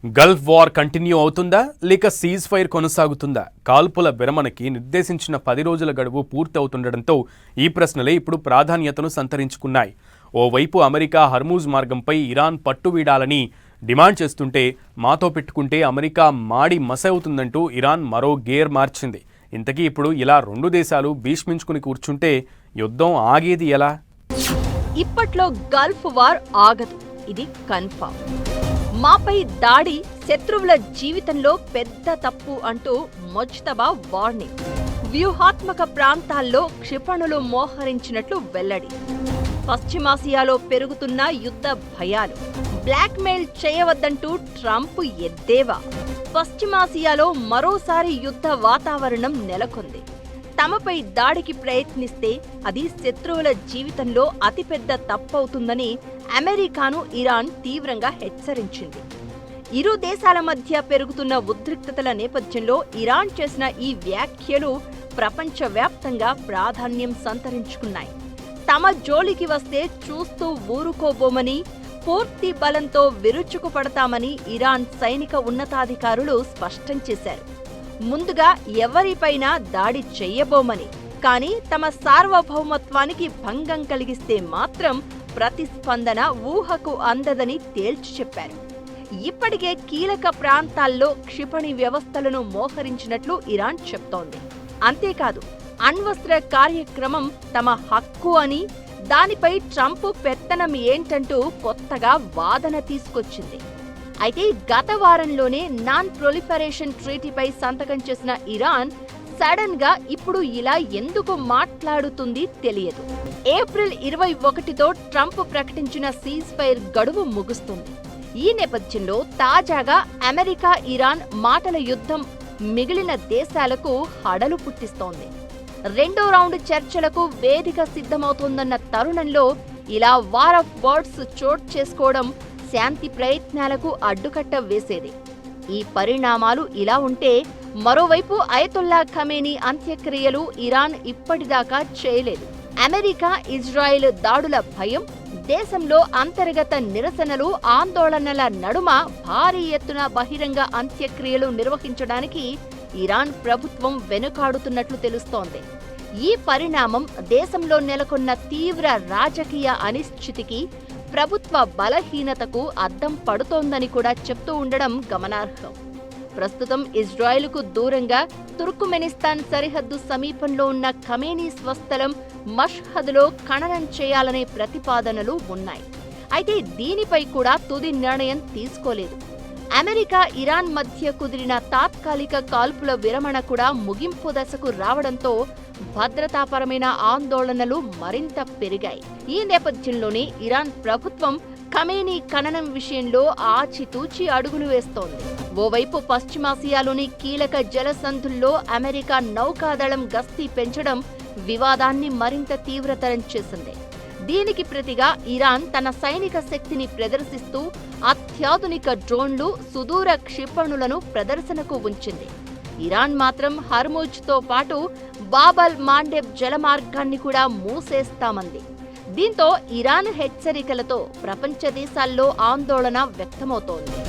Gulf war continue అవుతుందా లేక cease fire కొనసాగుతుందా? కాల్పుల విరమణకి నిర్దేశించిన 10 రోజుల గడువు పూర్తి అవుతుండటంతో ఈ ప్రశ్నలే ఇప్పుడు ప్రాధాన్యతను సంతరించుకున్నాయి. ఓవైపు అమెరికా హర్మూజ్ మార్గంపై ఇరాన్ పట్టు వీడాలని డిమాండ్ చేస్తుంటే, మాతో పెట్టుకుంటే అమెరికా మాడి మసవుతుందంటూ ఇరాన్ మరో గేర్ మార్చింది. ఇంతకీ ఇప్పుడు ఇలా రెండు దేశాలు భీష్మించుకుని కూర్చుంటే యుద్ధం ఆగేది ఎలా? ఇప్పట్లో గల్ఫ్ వార్ ఆగదు, ఇది కన్ఫర్మ్. మాపై దాడి శత్రువుల జీవితంలో పెద్ద తప్పు అంటూ ముజ్తబా వార్నింగ్. వ్యూహాత్మక ప్రాంతాల్లో క్షిపణులు మోహరించినట్లు వెల్లడి. పశ్చిమాసియాలో పెరుగుతున్న యుద్ధ భయాలు. బ్లాక్మెయిల్ చేయవద్దంటూ ట్రంప్ ఎద్దేవా. పశ్చిమాసియాలో మరోసారి యుద్ధ వాతావరణం నెలకొంది. తమపై దాడికి ప్రయత్నిస్తే అది శత్రువుల జీవితంలో అతిపెద్ద తప్పవుతుందని అమెరికాను ఇరాన్ తీవ్రంగా హెచ్చరించింది. ఇరు దేశాల మధ్య పెరుగుతున్న ఉద్రిక్తతల నేపథ్యంలో ఇరాన్ చేసిన ఈ వ్యాఖ్యలు ప్రపంచవ్యాప్తంగా ప్రాధాన్యం సంతరించుకున్నాయి. తమ జోలికి వస్తే చూస్తూ ఊరుకోబోమని, పూర్తి బలంతో విరుచుకుపడతామని ఇరాన్ సైనిక ఉన్నతాధికారులు స్పష్టం చేశారు. ముందుగా ఎవరిపైనా దాడి చెయ్యబోమని, కానీ తమ సార్వభౌమత్వానికి భంగం కలిగిస్తే మాత్రం ప్రతిస్పందన ఊహకు అందదని తేల్చి చెప్పారు. ఇప్పటికే కీలక ప్రాంతాల్లో క్షిపణి వ్యవస్థలను మోహరించినట్లు ఇరాన్ చెప్తోంది. అంతేకాదు, అణ్వస్త్ర కార్యక్రమం తమ హక్కు అని, దానిపై ట్రంప్ పెత్తనం ఏంటంటూ కొత్తగా వాదన తీసుకొచ్చింది. అయితే గత వారంలోనే నాన్ ప్రొలిఫరేషన్ ట్రీటీపై సంతకం చేసిన ఇరాన్ సడన్ గా ఇప్పుడు ఇలా ఎందుకు మాట్లాడుతుంది తెలియదు. ఏప్రిల్ 21తో ట్రంప్ ప్రకటించిన సీజ్ ఫైర్ గడువు ముగుస్తుంది. ఈ నేపథ్యంలో తాజాగా అమెరికా ఇరాన్ మాటల యుద్ధం మిగిలిన దేశాలకు హడలు పుట్టిస్తోంది. రెండో రౌండ్ చర్చలకు వేదిక సిద్ధమవుతోందన్న తరుణంలో ఇలా వార్ ఆఫ్ వర్డ్స్ చోటు చేసుకోవడం శాంతి ప్రయత్నాలకు అడ్డుకట్ట వేసేది. ఈ పరిణామాలు ఇలా ఉంటే, మరోవైపు అయతొల్లా ఖమేనీ అంత్యక్రియలు ఇరాన్ ఇప్పటిదాకా చేయలేదు. అమెరికా ఇజ్రాయెల్ దాడుల భయం, దేశంలో అంతర్గత నిరసనలు, ఆందోళనల నడుమ భారీ ఎత్తున బహిరంగ అంత్యక్రియలు నిర్వహించడానికి ఇరాన్ ప్రభుత్వం వెనుకాడుతున్నట్లు తెలుస్తోంది. ఈ పరిణామం దేశంలో నెలకొన్న తీవ్ర రాజకీయ అనిశ్చితికి, ప్రభుత్వ బలహీనతకు అద్దం పడుతోందని కూడా చెప్తూ ఉండడం గమనార్హం. ప్రస్తుతం ఇజ్రాయెల్కు దూరంగా తుర్కుమెనిస్తాన్ సరిహద్దు సమీపంలో ఉన్న ఖమేనీ స్వస్థలం మష్హద్లో ఖననం చేయాలనే ప్రతిపాదనలు ఉన్నాయి. అయితే దీనిపై కూడా తుది నిర్ణయం తీసుకోలేదు. అమెరికా ఇరాన్ మధ్య కుదిరిన తాత్కాలిక కాల్పుల విరమణ కూడా ముగింపు దశకు రావడంతో భద్రతాపరమైన ఆందోళనలు మరింత పెరిగాయి. ఈ నేపథ్యంలోనే ఇరాన్ ప్రభుత్వం ఖమేనీ ఖననం విషయంలో ఆచితూచి అడుగులు వేస్తోంది. ఓవైపు పశ్చిమాసియాలోని కీలక జలసంధుల్లో అమెరికా నౌకాదళం గస్తీ పెంచడం వివాదాన్ని మరింత తీవ్రతరం చేసింది. దీనికి ప్రతిగా ఇరాన్ తన సైనిక శక్తిని ప్రదర్శిస్తూ అత్యాధునిక డ్రోన్లు, సుదూర క్షిపణులను ప్రదర్శనకు ఉంచింది. ఇరాన్ మాత్రం హర్మూజ్తో పాటు బాబల్ మాండెబ్ జలమార్గాన్ని కూడా మూసేస్తామంది. దీంతో ఇరాన్ హెచ్చరికలతో ప్రపంచ దేశాల్లో ఆందోళన వ్యక్తమవుతోంది.